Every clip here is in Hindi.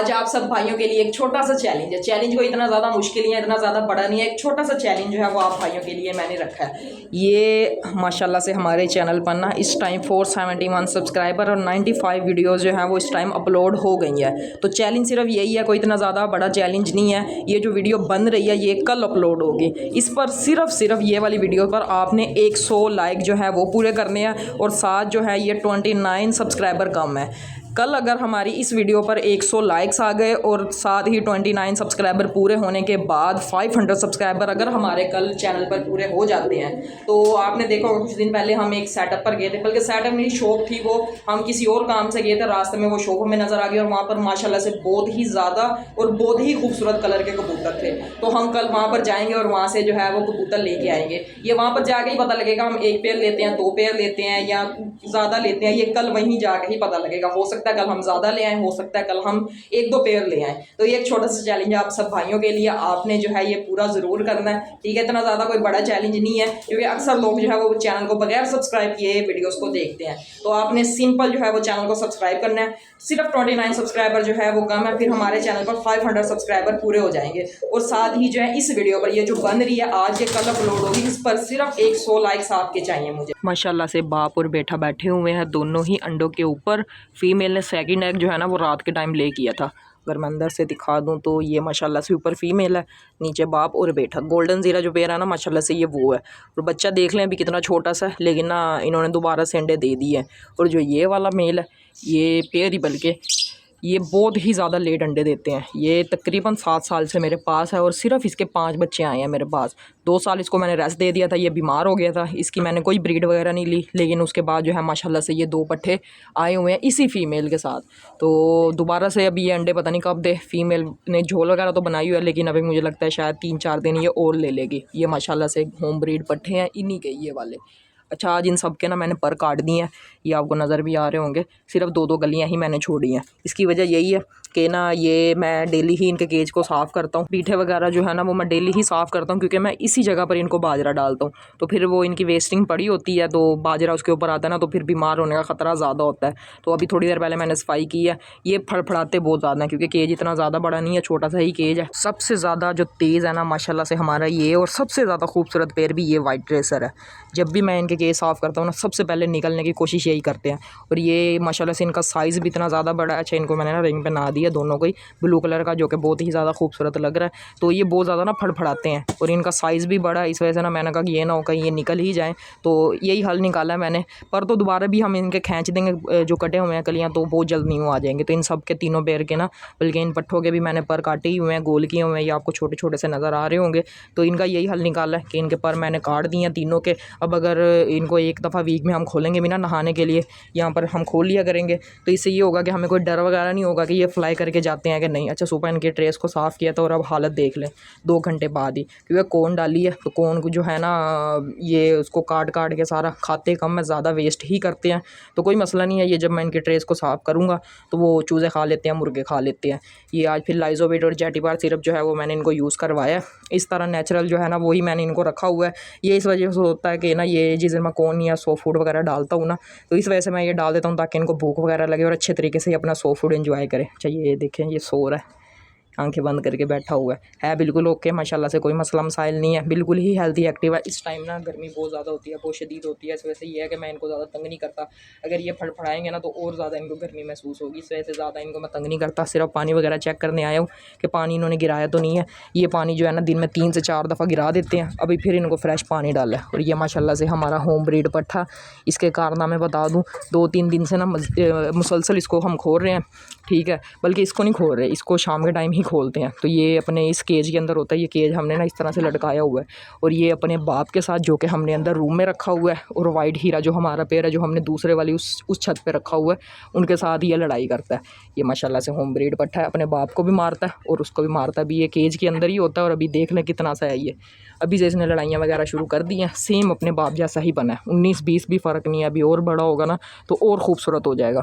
आज आप सब भाइयों के लिए एक छोटा सा चैलेंज है। चैलेंज को इतना ज़्यादा मुश्किल नहीं है, इतना ज़्यादा बड़ा नहीं है, एक छोटा सा चैलेंज जो है वो आप भाइयों के लिए मैंने रखा है। ये माशाल्लाह से हमारे चैनल पर ना इस टाइम 471 सब्सक्राइबर और 95 वीडियोज़ जो हैं वो इस टाइम अपलोड हो गई है। तो चैलेंज सिर्फ यही है, कोई इतना ज़्यादा बड़ा चैलेंज नहीं है। ये जो वीडियो बन रही है ये कल अपलोड होगी। इस पर सिर्फ ये वाली वीडियो पर आपने 100 लाइक जो है वो पूरे करने हैं और साथ जो है ये 29 सब्सक्राइबर कम है। कल अगर हमारी इस वीडियो पर 100 लाइक्स आ गए और साथ ही 29 सब्सक्राइबर पूरे होने के बाद 500 सब्सक्राइबर अगर हमारे कल चैनल पर पूरे हो जाते हैं तो आपने देखा होगा कुछ दिन पहले हम एक सेटअप पर गए थे, बल्कि सेटअप मेरी शॉप थी, वो हम किसी और काम से गए थे, रास्ते में वो शॉप हमें नज़र आ गई और वहाँ पर माशाल्लाह से बहुत ही ज़्यादा और बहुत ही खूबसूरत कलर के कबूतर थे। तो हम कल वहाँ पर जाएंगे और वहाँ से जो है वो कबूतर लेके आएंगे। ये वहाँ पर जाके ही पता लगेगा हम एक पेयर लेते हैं, 2 पेयर लेते हैं या ज़्यादा लेते हैं, ये कल वहीं जाके ही पता लगेगा। हो सकता है कल हम ज़्यादा ले आए, हो सकता है कल हम 1-2 पेयर ले आए। तो ये एक छोटा सा चैलेंज है आप सब भाइयों के लिए, आपने जो है ये पूरा ज़रूर करना है, ठीक है। इतना ज़्यादा कोई बड़ा चैलेंज नहीं है क्योंकि अक्सर लोग जो है वो चैनल को बगैर सब्सक्राइब किए वीडियोस को देखते हैं। तो आपने सिंपल जो है वो चैनल को सब्सक्राइब करना है। सिर्फ 29 सब्सक्राइबर जो है वो कम है, फिर हमारे चैनल पर 500 सब्सक्राइबर पूरे हो जाएंगे। और साथ ही जो है इस वीडियो पर ये जो बन रही है आज, ये कल अपलोड होगी, इस पर सिर्फ 100 लाइक्स आपके चाहिए मुझे। माशाल्लाह से बाप और बेटा बैठे हुए हैं दोनों ही अंडों के ऊपर। फीमेल ने सेकंड एग जो है ना वो रात के टाइम ले किया था। अगर मैं अंदर से दिखा दूं तो ये माशाल्लाह से ऊपर फीमेल है, नीचे बाप और बेटा। गोल्डन जीरा जो पेयर है ना माशाल्लाह से ये वो है। और बच्चा देख लें अभी कितना छोटा सा है, लेकिन ना इन्होंने दोबारा से अंडे दे दिए हैं। और जो ये वाला मेल है ये पेयर ही, बल्कि ये बहुत ही ज़्यादा लेट अंडे देते हैं। ये तकरीबन 7 साल से मेरे पास है और सिर्फ इसके 5 बच्चे आए हैं मेरे पास। 2 साल इसको मैंने रेस्ट दे दिया था, ये बीमार हो गया था, इसकी मैंने कोई ब्रीड वगैरह नहीं ली, लेकिन उसके बाद जो है माशाल्लाह से ये 2 पट्ठे आए हुए हैं इसी फीमेल के साथ। तो दोबारा से अभी ये अंडे पता नहीं कब दे। फीमेल ने झोल वगैरह तो बनाई हुई है, लेकिन अभी मुझे लगता है शायद 3-4 दिन ये और ले लेगी। ये माशाल्लाह से होम ब्रीड पट्ठे हैं इन्हीं के ये वाले। अच्छा, आज इन सब के ना मैंने पर काट दिए हैं, ये आपको नज़र भी आ रहे होंगे। सिर्फ 2-2 गलियाँ ही मैंने छोड़ी हैं। इसकी वजह यही है कि ना ये मैं डेली ही इनके केज को साफ़ करता हूँ। पीठे वगैरह जो है ना वो मैं डेली ही साफ़ करता हूँ, क्योंकि मैं इसी जगह पर इनको बाजरा डालता हूँ। तो फिर वो इनकी वेस्टिंग पड़ी होती है, तो बाजरा उसके ऊपर आता है ना, तो फिर बीमार होने का ख़तरा ज़्यादा होता है। तो अभी थोड़ी देर पहले मैंने सफाई की है। ये फड़फड़ाते बहुत ज़्यादा हैं क्योंकि केज इतना ज़्यादा बड़ा नहीं है, छोटा सा ही केज है। सबसे ज़्यादा जो तेज़ है ना माशाल्लाह से हमारा ये, और सबसे ज़्यादा खूबसूरत पेयर भी ये वाइट रेसर है। जब भी मैं इनके केज साफ़ करता हूँ ना सबसे पहले निकलने की कोशिश यही करते हैं। और ये माशाल्लाह से इनका साइज़ भी इतना ज़्यादा बड़ा है। अच्छा, इनको मैंने ना रिंग पहना दिया दोनों को ही ब्लू कलर का, जो कि बहुत ही ज़्यादा खूबसूरत लग रहा है। तो ये बहुत ज़्यादा ना फड़फड़ाते हैं और इनका साइज़ भी बड़ा है, इस वजह से ना मैंने कहा कि ये ना हो कहीं ये निकल ही जाए। तो यही हल निकाला है मैंने। पर तो दोबारा भी हम इनके खींच देंगे, जो कटे हुए हैं कलियाँ, तो बहुत जल्द नहीं वो आ जाएंगे। तो इन सब के तीनों पेयर के ना, बल्कि इन पट्ठों के भी मैंने पर काटे ही हुए हैं, गोल किए हुए हैं, ये आपको छोटे छोटे से नज़र आ रहे होंगे। तो इनका यही हल निकाला है कि इनके पर मैंने काट दिए हैं तीनों के। अब अगर इनको एक दफ़ा वीक में हम खोलेंगे भी ना नहाने के लिए, यहाँ पर हम खोल लिया करेंगे, तो इससे ये होगा कि हमें कोई डर वगैरह नहीं होगा कि ये फ्लाई करके जाते हैं कि नहीं। अच्छा, सुबह इनके ट्रेस को साफ़ किया था और अब हालत देख लें 2 घंटे बाद ही, क्योंकि कोन डाली है। तो कोन को जो है ना ये उसको काट काट के सारा खाते कम है, ज़्यादा वेस्ट ही करते हैं। तो कोई मसला नहीं है, ये जब मैं इनके ट्रेस को साफ़ करूँगा तो वो चूज़े खा लेते हैं, मुर्गे खा लेते हैं। ये आज फिर लाइजोविट और जेटिबार सिरप जो है वो मैंने इनको यूज़ करवाया है। इस तरह नेचुरल जो है ना वही मैंने इनको रखा हुआ है। ये इस वजह से होता है कि ना ये जिस दिन मैं कोन या सॉफ्ट फूड वगैरह डालता हूँ ना, तो इस वजह से मैं ये डाल देता हूँ ताकि इनको भूख वगैरह लगे और अच्छे तरीके से अपना सॉफ्ट फूड एंजॉय करें। चाहिए ये देखें, ये सो रहा है, आंखें बंद करके बैठा हुआ है बिल्कुल ओके माशाल्लाह से, कोई मसला मसाइल नहीं है, बिल्कुल ही हेल्दी एक्टिव है। इस टाइम ना गर्मी बहुत ज़्यादा होती है, बहुत शदीद होती है, इस वजह से ये है कि मैं इनको ज़्यादा तंग नहीं करता। अगर ये फड़फड़ाएंगे ना तो और ज़्यादा इनको गर्मी महसूस होगी, इस वजह से ज़्यादा इनको मैं तंग नहीं करता। सिर्फ पानी वगैरह चेक करने आया हूँ कि पानी इन्होंने गिराया तो नहीं है। ये पानी जो है ना दिन में 3 से 4 दफ़ा गिरा देते हैं, अभी फिर इनको फ्रेश पानी डाला है। और ये माशाल्लाह से हमारा होम ब्रीड पट्ठा, इसके कारनामे बता दूँ, 2-3 दिन से ना मुसलसल इसको हम खोल रहे हैं, ठीक है। बल्कि इसको नहीं खोल रहे, इसको शाम के टाइम ही खोलते हैं। तो ये अपने इस केज के अंदर होता है, ये केज हमने ना इस तरह से लटकाया हुआ है और ये अपने बाप के साथ जो कि हमने अंदर रूम में रखा हुआ है, और वाइट हीरा जो हमारा पेयर है जो हमने दूसरे वाली उस छत पे रखा हुआ है, उनके साथ ये लड़ाई करता है। ये माशाल्लाह से होम ब्रीड पट्ठा है, अपने बाप को भी मारता है और उसको भी मारता है भी। ये केज के अंदर ही होता है और अभी देख लें कितना सा है ये। अभी से इसने लड़ाइयाँ वगैरह शुरू कर दी हैं, सेम अपने बाप जैसा ही बना है। 19-20 भी फ़र्क नहीं है, अभी और बड़ा होगा ना तो और ख़ूबसूरत हो जाएगा।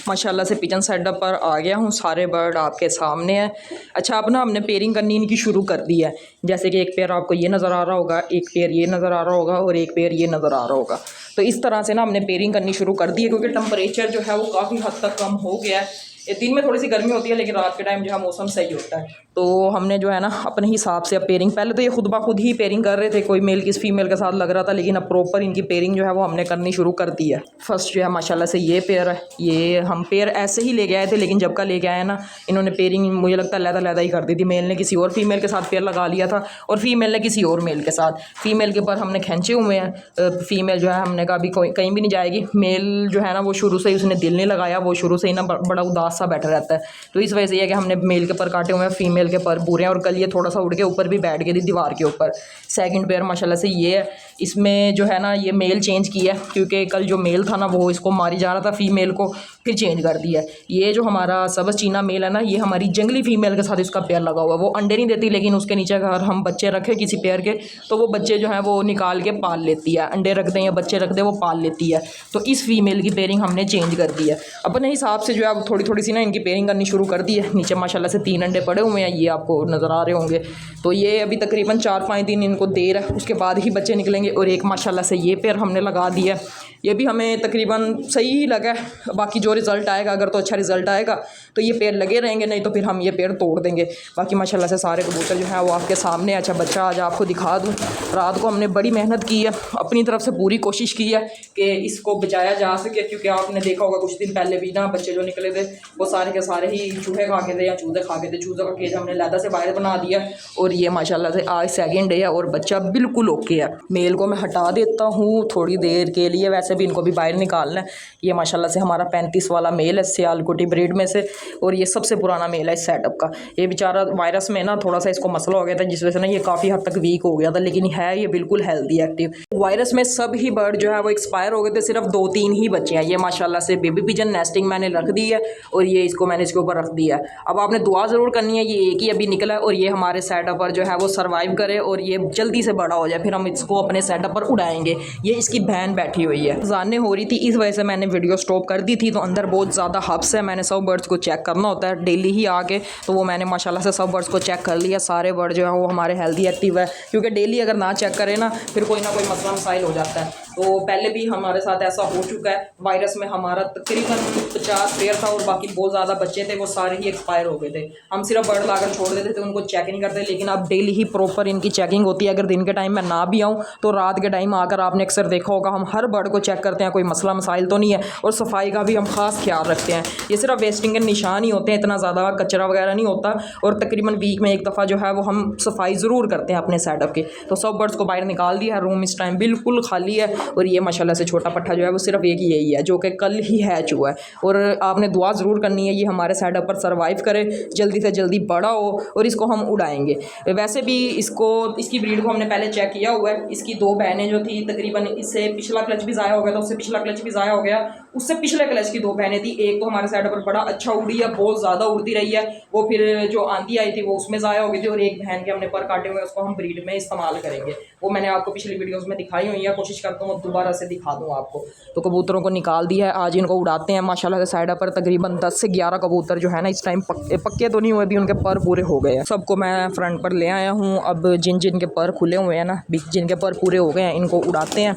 माशाल्लाह से पिजन सेटअप पर आ गया हूँ, सारे बर्ड आपके सामने हैं। अच्छा, अब ना हमने पेयरिंग करनी इनकी शुरू कर दी है। जैसे कि एक पेयर आपको ये नज़र आ रहा होगा, एक पेयर ये नज़र आ रहा होगा और एक पेयर ये नज़र आ रहा होगा। तो इस तरह से ना हमने पेयरिंग करनी शुरू कर दी है, क्योंकि टेम्परेचर जो है वो काफ़ी हद तक कम हो गया है। ये दिन में थोड़ी सी गर्मी होती है, लेकिन रात के टाइम जो है मौसम सही होता है। तो हमने जो है ना अपने हिसाब से अब पेयरिंग, पहले तो ये खुद ब खुद ही पेयरिंग कर रहे थे, कोई मेल किस फीमेल के साथ लग रहा था, लेकिन अब प्रॉपर इनकी पेयरिंग जो है वो हमने करनी शुरू कर दी है। फर्स्ट जो है माशाल्लाह से ये पेयर है, ये हम पेयर ऐसे ही लेके आए थे, लेकिन जब का लेके आए ना इन्होंने पेयरिंग मुझे लगता है लहदा ही कर दी थी। मेल ने किसी और फीमेल के साथ पेयर लगा लिया था और फीमेल ने किसी और मेल के साथ। फीमेल के पर हमने खींचे हुए हैं, फीमेल जो है हमने कहा अभी कोई कहीं भी नहीं जाएगी। मेल जो है ना वो शुरू से ही उसने दिल नहीं लगाया, वो शुरू से ही ना बड़ा उदास सा बैठा रहता है। तो इस वजह से ये कि हमने मेल के पर काटे हुए हैं, फीमेल के पर पूरे हैं। और कल ये थोड़ा सा उड़ के ऊपर भी बैठ गई थी दीवार के ऊपर। सेकंड पेयर माशाल्लाह से ये है, इसमें जो है ना ये मेल चेंज किया है, क्योंकि कल जो मेल था ना वो इसको मारी जा रहा था फीमेल को, फिर चेंज कर दिया है। ये जो हमारा सबस चीना मेल है ना, ये हमारी जंगली फीमेल के साथ इसका पेयर लगा हुआ है। वो अंडे नहीं देती, लेकिन उसके नीचे अगर हम बच्चे रखें किसी पेयर के तो वो बच्चे जो हैं वो निकाल के पाल लेती है। अंडे रख दें या बच्चे रख दें वो पाल लेती है। तो इस फीमेल की पेयरिंग हमने चेंज कर दी है अपने हिसाब से। जो है अब थोड़ी थोड़ी सी ना इनकी पेयरिंग करनी शुरू कर दी है। नीचे माशाल्लाह से 3 अंडे पड़े हुए हैं, ये आपको नज़र आ रहे होंगे। तो ये अभी तकरीबन 4-5 दिन इनको देर है, उसके बाद ही बच्चे निकलेंगे। और एक माशाल्लाह से ये पेयर हमने लगा दिया, ये भी हमें तकरीबन सही ही लगा है। बाकी जो रिज़ल्ट आएगा, अगर तो अच्छा रिज़ल्ट आएगा तो ये पेड़ लगे रहेंगे, नहीं तो फिर हम ये पेड़ तोड़ देंगे। बाकी माशाल्लाह से सारे कबूतर जो है वो आपके सामने। अच्छा बच्चा आज आपको दिखा दूँ। रात को हमने बड़ी मेहनत की है, अपनी तरफ से पूरी कोशिश की है कि इसको बचाया जा सके, क्योंकि आपने देखा होगा कुछ दिन पहले भी ना बच्चे जो निकले थे वो सारे के सारे ही चूहे खा के थे या चूजे खा के थे। चूज़ों का केज हमने लहदा से बाहर बना दिया। और ये माशाल्लाह से आज सेकंड डे है और बच्चा बिल्कुल ओके है। मेल को मैं हटा देता हूँ थोड़ी देर के लिए, वैसे भी इनको भी बाहर निकालना है। ये माशाल्लाह से हमारा 35 वाला मेल है सियालकोटी ब्रीड में से, और ये सबसे पुराना मेल है इस सेटअप का। ये बेचारा वायरस में ना थोड़ा सा इसको मसला हो गया था, जिस वजह से ना ये काफ़ी हद तक वीक हो गया था, लेकिन है ये बिल्कुल हेल्दी एक्टिव। वायरस में सब ही बर्ड जो है वो एक्सपायर हो गए थे, सिर्फ 2-3 ही बचे हैं। ये माशाल्लाह से बेबी पिजन नेस्टिंग मैंने रख दी है और ये इसको मैंने इसके ऊपर रख दिया है। अब आपने दुआ ज़रूर करनी है, ये एक ही अभी निकला है और ये हमारे सेटअप पर जो है वो सर्वाइव करे और ये जल्दी से बड़ा हो जाए, फिर हम इसको अपने सेटअप पर उड़ाएंगे। ये इसकी बहन बैठी हुई है, जानने हो रही थी, इस वजह से मैंने वीडियो स्टॉप कर दी थी। तो अंदर बहुत ज़्यादा हब्स है, मैंने सब बर्ड्स को चेक करना होता है डेली ही आके, तो वो मैंने माशाल्लाह से सब बर्ड्स को चेक कर लिया। सारे बर्ड जो है वो हमारे हेल्दी एक्टिव है, क्योंकि डेली अगर ना चेक करें ना फिर कोई ना कोई मसला मसाइल हो जाता है। तो पहले भी हमारे साथ ऐसा हो चुका है। वायरस में हमारा तकरीबन 50 पेयर था और बाकी बहुत ज़्यादा बच्चे थे, वो सारे ही एक्सपायर हो गए थे। हम सिर्फ बर्ड लाकर छोड़ देते थे, उनको चेक नहीं करते, लेकिन अब डेली ही प्रॉपर इनकी चेकिंग होती है। अगर दिन के टाइम में ना भी आऊँ तो रात के टाइम आकर आपने अक्सर देखा होगा हम हर बर्ड को चेक करते हैं, कोई मसला मसाइल तो नहीं है, और सफाई का भी हम खास ख्याल रखते हैं। ये सिर्फ वेस्टिंग के निशान ही होते हैं, इतना ज़्यादा कचरा वगैरह नहीं होता। और तकरीबन वीक में एक दफ़ा जो है वो हम सफाई ज़रूर करते हैं अपने सेटअप की। तो सब बर्ड्स को बाहर निकाल दिया है, रूम इस टाइम बिल्कुल खाली है। और ये माशाल्लाह से छोटा पट्ठा जो है वो सिर्फ एक ही यही है, जो कि कल ही हैच हुआ है। और आपने दुआ ज़रूर करनी है ये हमारे सेटअप पर सर्वाइव करे, जल्दी से जल्दी बड़ा हो और इसको हम उड़ाएंगे। वैसे भी इसकी ब्रीड को हमने पहले चेक किया हुआ है। इसकी 2 बहनें जो थी, तकरीबन इससे पिछला क्लच भी ज़ाया हो गया था, उससे पिछला क्लच भी ज़ाया हो गया, उससे पिछले क्लच की 2 बहनें थी। एक तो हमारे सेटअप पर बड़ा अच्छा उड़ी है, बहुत ज़्यादा उड़ती रही है, वो फिर जो आंधी आई थी वो उसमें ज़ाया हो गई थी। और एक बहन के हमने पर काटे हुए, उसको हम ब्रीड में इस्तेमाल करेंगे, वो मैंने आपको पिछली वीडियोज़ में दिखाई हुई है। कोशिश करता हूँ दोबारा से दिखा दूँ आपको। तो कबूतरों को निकाल दिया है, आज इनको उड़ाते हैं। माशाल्लाह से साइड पर तकरीबन 10 से 11 कबूतर जो है ना इस टाइम पक्के तो नहीं हुए, भी उनके पर पूरे हो गए हैं। सबको मैं फ्रंट पर ले आया हूँ। अब जिन के पर खुले हुए हैं ना, जिनके पर पूरे हो गए हैं, इनको उड़ाते हैं।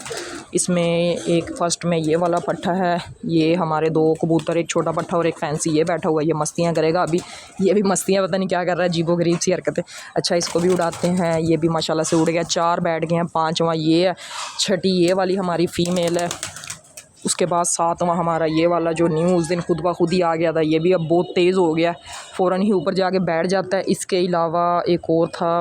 इसमें एक फर्स्ट में ये वाला पट्ठा है, ये हमारे 2 कबूतर, एक छोटा पट्ठा और एक फैंसी ये बैठा हुआ है, ये मस्तियाँ करेगा अभी। ये भी मस्तियाँ पता नहीं क्या कर रहा है, अजीबो गरीब सी हरकतें। अच्छा इसको भी उड़ाते हैं, ये भी माशाल्लाह से उड़ गया। 4 बैठ गए हैं, 5वां ये है, 6ठी ये वाली हमारी फ़ीमेल है, उसके बाद 7वां हमारा ये वाला जो न्यू उस दिन खुद ब खुद ही आ गया था, ये भी अब बहुत तेज़ हो गया, फ़ौरन ही ऊपर जाके बैठ जाता है। इसके अलावा एक और था,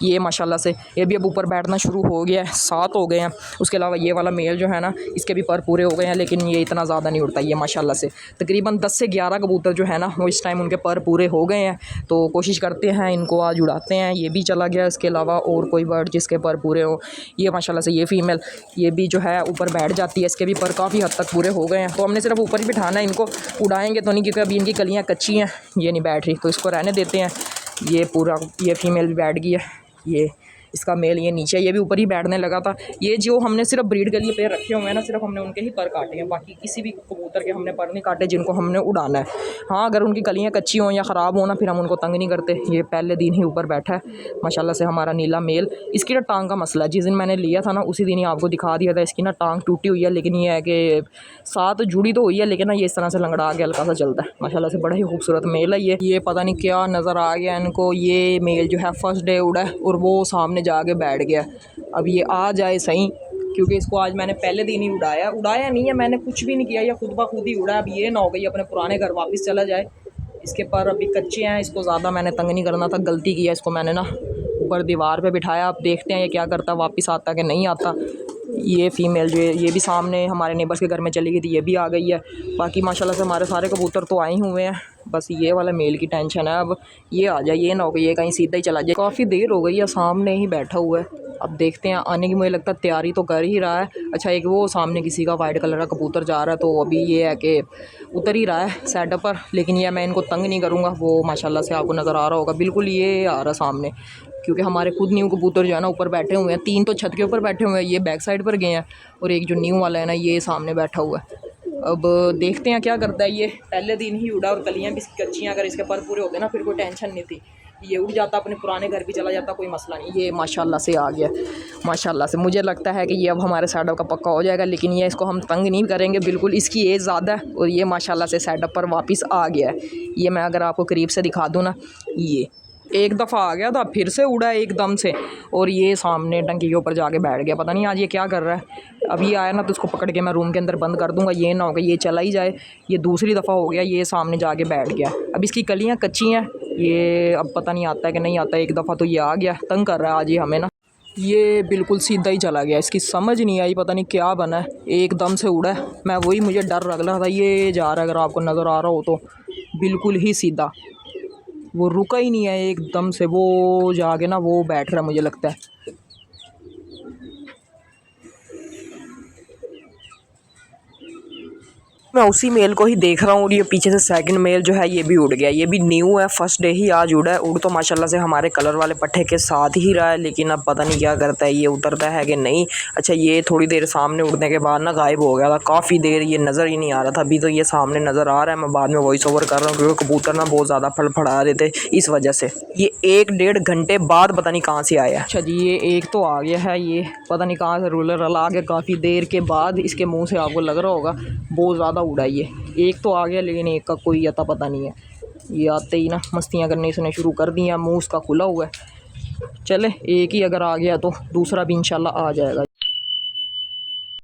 ये माशाल्लाह से ये भी अब ऊपर बैठना शुरू हो गया है, 7 हो गए हैं। उसके अलावा ये वाला मेल जो है ना, इसके भी पर पूरे हो गए हैं, लेकिन ये इतना ज़्यादा नहीं उड़ता। ये माशाल्लाह से तकरीबन 10 से 11 कबूतर जो है ना वो इस टाइम उनके पर पूरे हो गए हैं। तो कोशिश करते हैं इनको आज उड़ाते हैं। ये भी चला गया। इसके अलावा और कोई बर्ड जिसके पर पूरे हो, ये माशाल्लाह से ये फ़ीमेल, ये भी जो है ऊपर बैठ जाती है, इसके भी पर काफ़ी हद तक पूरे हो गए हैं। तो हमने सिर्फ ऊपर ही बिठाना है इनको, उड़ाएंगे तो नहीं, क्योंकि अभी इनकी कलियाँ कच्ची हैं, ये नहीं बैठ रही, तो इसको रहने देते हैं। ये पूरा ये फ़ीमेल भी बैठ गई है, इसका मेल ये नीचे, ये भी ऊपर ही बैठने लगा था। ये जो हमने सिर्फ ब्रीड के लिए पेड़ रखे हुए हैं ना, सिर्फ हमने उनके ही पर काटे हैं, बाकी किसी भी कबूतर के हमने पर नहीं काटे जिनको हमने उड़ाना है। हाँ, अगर उनकी कलियाँ कच्ची हों या ख़राब हो ना, फिर हम उनको तंग नहीं करते। ये पहले दिन ही ऊपर बैठा है माशाल्लाह से हमारा नीला मेल। इसकी ना टांग का मसला है, जिस दिन मैंने लिया था ना उसी दिन ही आपको दिखा दिया था, इसकी ना टांग टूटी हुई है, लेकिन ये है कि साथ जुड़ी तो हुई है, लेकिन ना ये इस तरह से लंगड़ा के हल्का सा चलता है। माशाल्लाह से बड़ा ही खूबसूरत मेल है ये पता नहीं क्या नज़र आ गया इनको। ये मेल जो है फर्स्ट डे उड़ा है और वो सामने जाके बैठ गया। अब ये आ जाए सही, क्योंकि इसको आज मैंने पहले दिन ही उड़ाया नहीं है, मैंने कुछ भी नहीं किया, या खुद ब खुद ही उड़ा। अब ये ना हो गई अपने पुराने घर वापस चला जाए। इसके पर अभी कच्चे हैं, इसको ज़्यादा मैंने तंग नहीं करना था, गलती किया। इसको मैंने ना ऊपर दीवार पे बिठाया। अब देखते हैं ये क्या करता, वापस आता कि नहीं आता। ये फ़ीमेल जो है ये भी सामने हमारे नेबर्स के घर में चली गई थी, ये भी आ गई है। बाकी माशाल्लाह से हमारे सारे कबूतर तो आए हुए हैं, बस ये वाला मेल की टेंशन है। अब ये आ जाए, ये ना हो गई ये कहीं सीधा ही चला जाए। काफ़ी देर हो गई है, सामने ही बैठा हुआ है। अब देखते हैं आने की, मुझे लगता है तैयारी तो कर ही रहा है। अच्छा, एक वो सामने किसी का वाइट कलर का कबूतर जा रहा है, तो अभी ये है कि उतर ही रहा है सेटअप पर, लेकिन ये मैं इनको तंग नहीं करूँगा। वो माशाल्लाह से आपको नज़र आ रहा होगा, बिल्कुल ये आ रहा सामने, क्योंकि हमारे खुद न्यू कबूतर जो है ना ऊपर बैठे हुए हैं। 3 तो छत के ऊपर बैठे हुए हैं, ये बैक साइड पर गए हैं, और एक जो न्यू वाला है ना ये सामने बैठा हुआ है। अब देखते हैं क्या करता है। ये पहले दिन ही उड़ा और कलियाँ भी कच्ची हैं, अगर इसके पर पूरे होते ना फिर कोई टेंशन नहीं थी, ये उड़ जाता, अपने पुराने घर भी चला जाता, कोई मसला नहीं। ये माशाल्लाह से आ गया, माशाल्लाह से। मुझे लगता है कि ये अब हमारे सेटअप का पक्का हो जाएगा, लेकिन ये इसको हम तंग नहीं करेंगे बिल्कुल। इसकी एज ज़्यादा है और ये माशाल्लाह से सेटअप पर वापस आ गया है। ये मैं अगर आपको करीब से दिखा दूँ ना, ये एक दफ़ा आ गया था, फिर से उड़ा एकदम से, और ये सामने टंकी के ऊपर जाके बैठ गया। पता नहीं आज ये क्या कर रहा है। अब ये आया ना तो उसको पकड़ के मैं रूम के अंदर बंद कर दूंगा, ये ना हो कि ये चला ही जाए। ये दूसरी दफ़ा हो गया, ये सामने जाके बैठ गया। अब इसकी कलियाँ कच्ची हैं, ये अब पता नहीं आता है कि नहीं आता। एक दफ़ा तो ये आ गया, तंग कर रहा है आज ये हमें ना। ये बिल्कुल सीधा ही चला गया, इसकी समझ नहीं आई, पता नहीं क्या बना है, एकदम से उड़ा है। मैं वही, मुझे डर लग रहा था ये जा रहा है, अगर आपको नज़र आ रहा हो तो बिल्कुल ही सीधा, वो रुका ही नहीं है एकदम से, वो जाके ना वो बैठ रहा है मुझे लगता है। मैं उसी मेल को ही देख रहा हूँ, और ये पीछे से सेकंड मेल जो है ये भी उड़ गया। ये भी न्यू है, फर्स्ट डे ही आज उड़ा है। उड़ तो माशाल्लाह से हमारे कलर वाले पट्टे के साथ ही रहा है, लेकिन अब पता नहीं क्या करता है, ये उतरता है कि नहीं। अच्छा, ये थोड़ी देर सामने उड़ने के बाद ना गायब हो गया था, काफ़ी देर ये नज़र ही नहीं आ रहा था। अभी तो ये सामने नज़र आ रहा है, मैं बाद में वॉइस ओवर कर रहा हूँ, क्योंकि कबूतर ना बहुत ज़्यादा फड़फड़ा रहे थे, इस वजह से। ये 1-1.5 घंटे बाद पता नहीं कहाँ से आया। अच्छा जी, ये एक तो आ गया है, ये पता नहीं कहाँ से रूलर ला के काफ़ी देर के बाद इसके मुँह से आपको लग रहा होगा बहुत ज़्यादा उड़ा। ये एक तो आ गया, लेकिन एक का कोई अता पता नहीं है। ये आते ही ना मस्तियाँ करने इसने शुरू कर दी हैं, मुँह उसका खुला हुआ है। चले, एक ही अगर आ गया तो दूसरा भी इंशाल्लाह आ जाएगा।